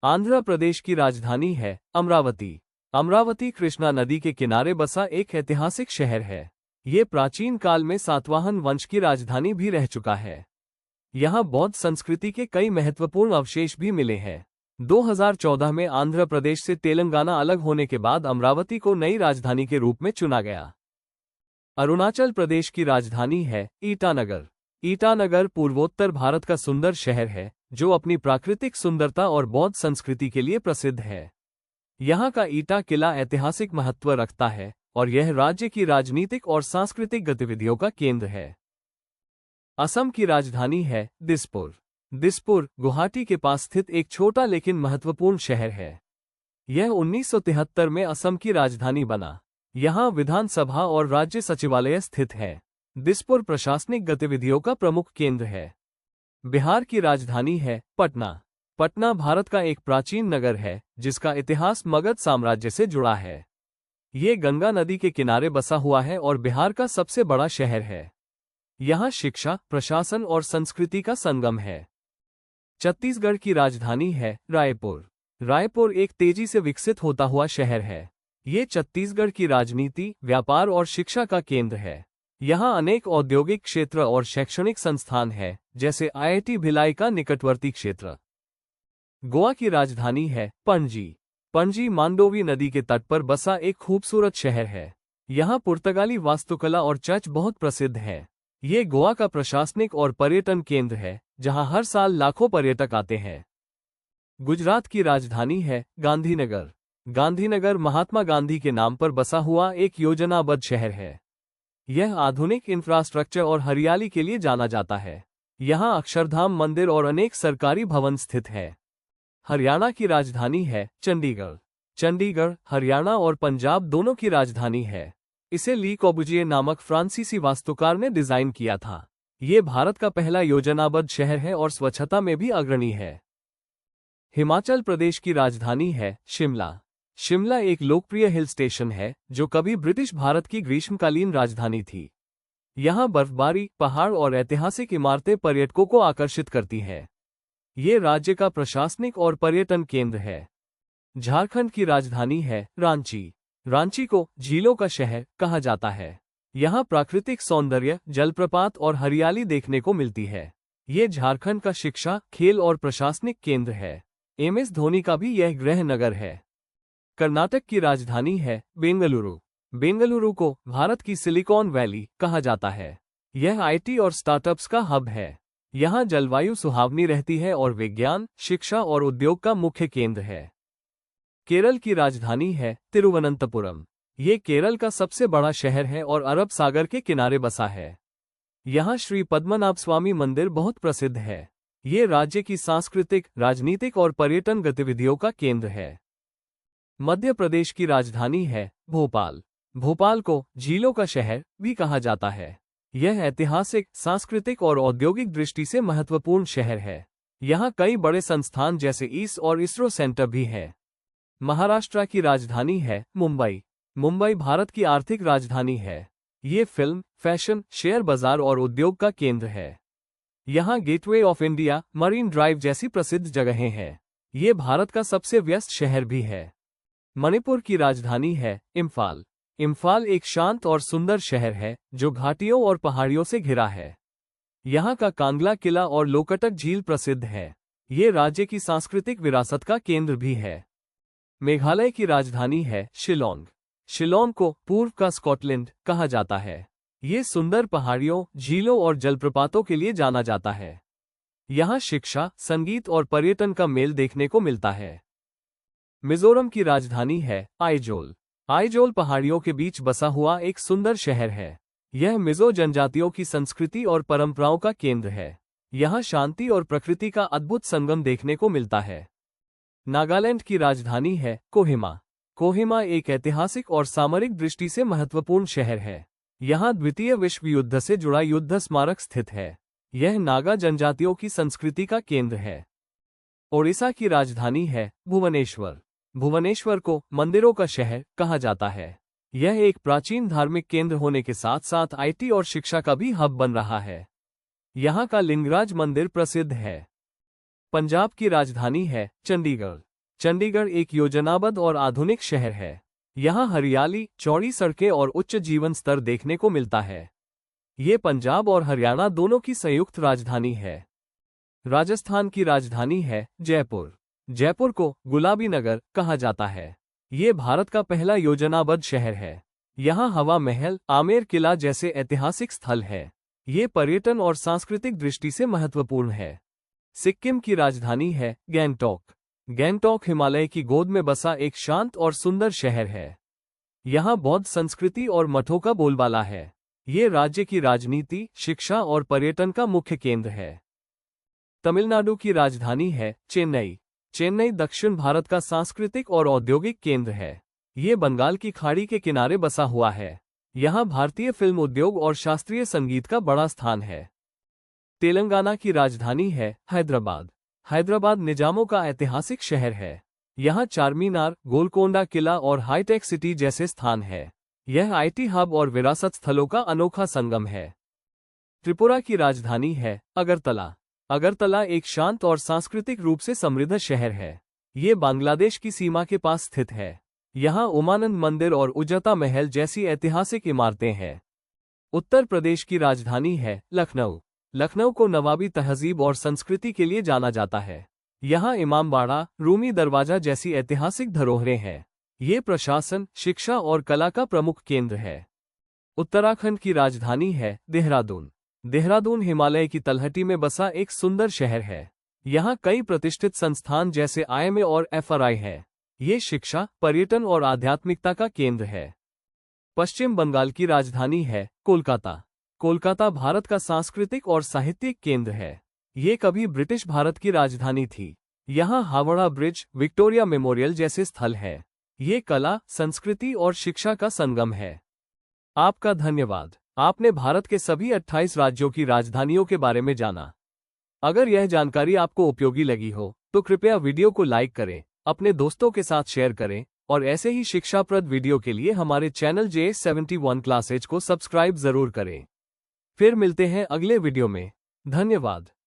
आंध्र प्रदेश की राजधानी है अमरावती। अमरावती कृष्णा नदी के किनारे बसा एक ऐतिहासिक शहर है। ये प्राचीन काल में सातवाहन वंश की राजधानी भी रह चुका है। यहाँ बौद्ध संस्कृति के कई महत्वपूर्ण अवशेष भी मिले हैं। 2014 में आंध्र प्रदेश से तेलंगाना अलग होने के बाद अमरावती को नई राजधानी के रूप में चुना गया। अरुणाचल प्रदेश की राजधानी है ईटानगर। ईटानगर पूर्वोत्तर भारत का सुंदर शहर है जो अपनी प्राकृतिक सुंदरता और बौद्ध संस्कृति के लिए प्रसिद्ध है। यहाँ का ईटा किला ऐतिहासिक महत्व रखता है और यह राज्य की राजनीतिक और सांस्कृतिक गतिविधियों का केंद्र है। असम की राजधानी है दिसपुर। दिसपुर गुवाहाटी के पास स्थित एक छोटा लेकिन महत्वपूर्ण शहर है। यह 1973 में असम की राजधानी बना। यहाँ विधानसभा और राज्य सचिवालय स्थित है। दिसपुर प्रशासनिक गतिविधियों का प्रमुख केंद्र है। बिहार की राजधानी है पटना। पटना भारत का एक प्राचीन नगर है जिसका इतिहास मगध साम्राज्य से जुड़ा है। ये गंगा नदी के किनारे बसा हुआ है और बिहार का सबसे बड़ा शहर है। यहाँ शिक्षा, प्रशासन और संस्कृति का संगम है। छत्तीसगढ़ की राजधानी है रायपुर। रायपुर एक तेजी से विकसित होता हुआ शहर है। ये छत्तीसगढ़ की राजनीति, व्यापार और शिक्षा का केंद्र है। यहाँ अनेक औद्योगिक क्षेत्र और शैक्षणिक संस्थान हैं, जैसे IIT भिलाई का निकटवर्ती क्षेत्र। गोवा की राजधानी है पणजी। पणजी मांडोवी नदी के तट पर बसा एक खूबसूरत शहर है। यहाँ पुर्तगाली वास्तुकला और चर्च बहुत प्रसिद्ध है। ये गोवा का प्रशासनिक और पर्यटन केंद्र है, जहाँ हर साल लाखों पर्यटक आते हैं। गुजरात की राजधानी है गांधीनगर। गांधीनगर महात्मा गांधी के नाम पर बसा हुआ एक योजनाबद्ध शहर है। यह आधुनिक इंफ्रास्ट्रक्चर और हरियाली के लिए जाना जाता है। यहाँ अक्षरधाम मंदिर और अनेक सरकारी भवन स्थित हैं। हरियाणा की राजधानी है चंडीगढ़। चंडीगढ़ हरियाणा और पंजाब दोनों की राजधानी है। इसे ली कॉर्बुजिए नामक फ्रांसीसी वास्तुकार ने डिजाइन किया था। ये भारत का पहला योजनाबद्ध शहर है और स्वच्छता में भी अग्रणी है। हिमाचल प्रदेश की राजधानी है शिमला। शिमला एक लोकप्रिय हिल स्टेशन है जो कभी ब्रिटिश भारत की ग्रीष्मकालीन राजधानी थी। यहाँ बर्फबारी, पहाड़ और ऐतिहासिक इमारतें पर्यटकों को आकर्षित करती हैं। ये राज्य का प्रशासनिक और पर्यटन केंद्र है। झारखंड की राजधानी है रांची। रांची को झीलों का शहर कहा जाता है। यहाँ प्राकृतिक सौंदर्य, जलप्रपात और हरियाली देखने को मिलती है। ये झारखंड का शिक्षा, खेल और प्रशासनिक केंद्र है। MS धोनी का भी यह गृह नगर है। कर्नाटक की राजधानी है बेंगलुरु। बेंगलुरु को भारत की सिलिकॉन वैली कहा जाता है। यह IT और स्टार्टअप्स का हब है। यहाँ जलवायु सुहावनी रहती है और विज्ञान, शिक्षा और उद्योग का मुख्य केंद्र है। केरल की राजधानी है तिरुवनंतपुरम। ये केरल का सबसे बड़ा शहर है और अरब सागर के किनारे बसा है। यहाँ श्री पद्मनाभ स्वामी मंदिर बहुत प्रसिद्ध है। ये राज्य की सांस्कृतिक, राजनीतिक और पर्यटन गतिविधियों का केंद्र है। मध्य प्रदेश की राजधानी है भोपाल। भोपाल को झीलों का शहर भी कहा जाता है। यह ऐतिहासिक, सांस्कृतिक और औद्योगिक दृष्टि से महत्वपूर्ण शहर है। यहाँ कई बड़े संस्थान जैसे ईस और इसरो सेंटर भी है। महाराष्ट्र की राजधानी है मुंबई। मुंबई भारत की आर्थिक राजधानी है। ये फिल्म, फैशन, शेयर बाजार और उद्योग का केंद्र है। यहाँ gateway of India, marine drive जैसी प्रसिद्ध जगहें हैं। ये भारत का सबसे व्यस्त शहर भी है। मणिपुर की राजधानी है इम्फाल। इम्फाल एक शांत और सुंदर शहर है जो घाटियों और पहाड़ियों से घिरा है। यहाँ का कांगला किला और लोकटक झील प्रसिद्ध है। ये राज्य की सांस्कृतिक विरासत का केंद्र भी है। मेघालय की राजधानी है शिलोंग। शिलोंग को पूर्व का स्कॉटलैंड कहा जाता है। ये सुंदर पहाड़ियों, झीलों और जलप्रपातों के लिए जाना जाता है। यहाँ शिक्षा, संगीत और पर्यटन का मेल देखने को मिलता है। मिजोरम की राजधानी है आइजोल। आइजोल पहाड़ियों के बीच बसा हुआ एक सुंदर शहर है। यह मिजो जनजातियों की संस्कृति और परंपराओं का केंद्र है। यहाँ शांति और प्रकृति का अद्भुत संगम देखने को मिलता है। नागालैंड की राजधानी है कोहिमा। कोहिमा एक ऐतिहासिक और सामरिक दृष्टि से महत्वपूर्ण शहर है। यहाँ द्वितीय विश्व युद्ध से जुड़ा युद्ध स्मारक स्थित है। यह नागा जनजातियों की संस्कृति का केंद्र है। ओडिशा की राजधानी है भुवनेश्वर। भुवनेश्वर को मंदिरों का शहर कहा जाता है। यह एक प्राचीन धार्मिक केंद्र होने के साथ साथ IT और शिक्षा का भी हब बन रहा है। यहाँ का लिंगराज मंदिर प्रसिद्ध है। पंजाब की राजधानी है चंडीगढ़। चंडीगढ़ एक योजनाबद्ध और आधुनिक शहर है। यहाँ हरियाली, चौड़ी सड़कें और उच्च जीवन स्तर देखने को मिलता है। ये पंजाब और हरियाणा दोनों की संयुक्त राजधानी है। राजस्थान की राजधानी है जयपुर। जयपुर को गुलाबी नगर कहा जाता है। ये भारत का पहला योजनाबद्ध शहर है। यहाँ हवा महल, आमेर किला जैसे ऐतिहासिक स्थल है। ये पर्यटन और सांस्कृतिक दृष्टि से महत्वपूर्ण है। सिक्किम की राजधानी है गैंगटॉक। गैंगटॉक हिमालय की गोद में बसा एक शांत और सुंदर शहर है। यहाँ बौद्ध संस्कृति और मठों का बोलबाला है। ये राज्य की राजनीति, शिक्षा और पर्यटन का मुख्य केंद्र है। तमिलनाडु की राजधानी है चेन्नई। चेन्नई दक्षिण भारत का सांस्कृतिक और औद्योगिक केंद्र है। ये बंगाल की खाड़ी के किनारे बसा हुआ है। यहाँ भारतीय फिल्म उद्योग और शास्त्रीय संगीत का बड़ा स्थान है। तेलंगाना की राजधानी है हैदराबाद। हैदराबाद निजामों का ऐतिहासिक शहर है। यहाँ चारमीनार, गोलकोंडा किला और हाईटेक सिटी जैसे स्थान है। यह आईटी हब और विरासत स्थलों का अनोखा संगम है। त्रिपुरा की राजधानी है अगरतला। अगरतला एक शांत और सांस्कृतिक रूप से समृद्ध शहर है। ये बांग्लादेश की सीमा के पास स्थित है। यहाँ उमानंद मंदिर और उजता महल जैसी ऐतिहासिक इमारतें हैं। उत्तर प्रदेश की राजधानी है लखनऊ। लखनऊ को नवाबी तहजीब और संस्कृति के लिए जाना जाता है। यहाँ इमामबाड़ा, रूमी दरवाजा जैसी ऐतिहासिक धरोहरें हैं। ये प्रशासन, शिक्षा और कला का प्रमुख केंद्र है। उत्तराखंड की राजधानी है देहरादून। देहरादून हिमालय की तलहटी में बसा एक सुंदर शहर है। यहाँ कई प्रतिष्ठित संस्थान जैसे IIMA और FRI है। ये शिक्षा, पर्यटन और आध्यात्मिकता का केंद्र है। पश्चिम बंगाल की राजधानी है कोलकाता। कोलकाता भारत का सांस्कृतिक और साहित्यिक केंद्र है। ये कभी ब्रिटिश भारत की राजधानी थी। यहाँ हावड़ा ब्रिज, विक्टोरिया मेमोरियल जैसे स्थल हैं। ये कला, संस्कृति और शिक्षा का संगम है। आपका धन्यवाद। आपने भारत के सभी 28 राज्यों की राजधानियों के बारे में जाना। अगर यह जानकारी आपको उपयोगी लगी हो तो कृपया वीडियो को लाइक करें, अपने दोस्तों के साथ शेयर करें और ऐसे ही शिक्षाप्रद वीडियो के लिए हमारे चैनल JS71 क्लासेज को सब्सक्राइब जरूर करें। फिर मिलते हैं अगले वीडियो में। धन्यवाद।